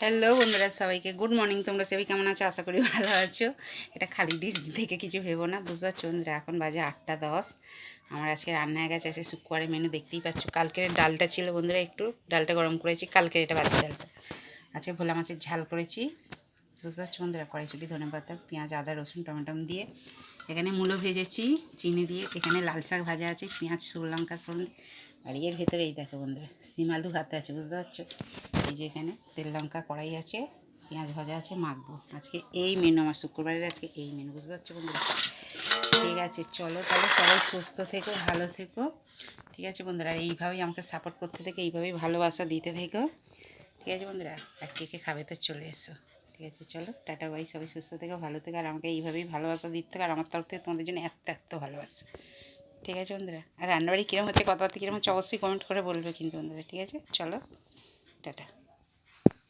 Hello বন্ধুরা, সবাইকে good morning. তোমরা সবাই কেমন আছো? আশা করি ভালো আছো। এটা খালি ডিশ দেখে কিছু ভেবো না, বুঝতে পারছো বন্ধুরা? এখন বাজে 8টা 10। আমার আজকে রান্না হয়ে গেছে, শুক্রবারের মেনু দেখতেই পাচ্ছ। কালকের ডালটা ছিল বন্ধুরা, একটু ডালটা গরম করেছি। কালকের এটা বাসি ডালটা। আজকে ভোলা মাছের ঝাল করেছি, বুঝতে পারছো বন্ধুরা? কড়াইশুঁটি, ধনেপাতা, পেঁয়াজ, আদা, রসুন, টমেটো দিয়ে এখানে মূলো ভেজেছি চিনি দিয়ে। এখানে লাল শাক ভাজা আছে, পেঁয়াজ, শুকনো লঙ্কা ফোড়ন। আর এর ভেতরে এই দেখো বন্ধুরা, সিম আলু হাতে আছে, বুঝতে পারছো? এই যে এখানে তেল লঙ্কা কড়াই আছে, পেঁয়াজ ভাজা আছে, মাখবো। আজকে এই মেনু আমার শুক্রবারের, আজকে এই মেনু, বুঝতে পারছো বন্ধুরা? ঠিক আছে, চলো তাহলে সবাই সুস্থ থেকো, ভালো থেকো। ঠিক আছে বন্ধুরা, আর এইভাবেই আমাকে সাপোর্ট করতে থেকে, এইভাবেই ভালোবাসা দিতে থেকো। ঠিক আছে বন্ধুরা, আর কে কে খাবে তো চলে এসো। ঠিক আছে, চলো টাটা বাই। সবাই সুস্থ থেকো, ভালো থেকো, আর আমাকে এইভাবেই ভালোবাসা দিতে থাকো। আর আমার তরফ থেকে তোমাদের জন্য এত এত ভালোবাসা। ঠিক আছে বন্ধুরা, আর রান্নাবাড়ি কীরকম হচ্ছে, কথাবার্তা কীরকম হচ্ছে, অবশ্যই কমেন্ট করে বলবে কিন্তু বন্ধুরা। ঠিক আছে, চলো টাটা।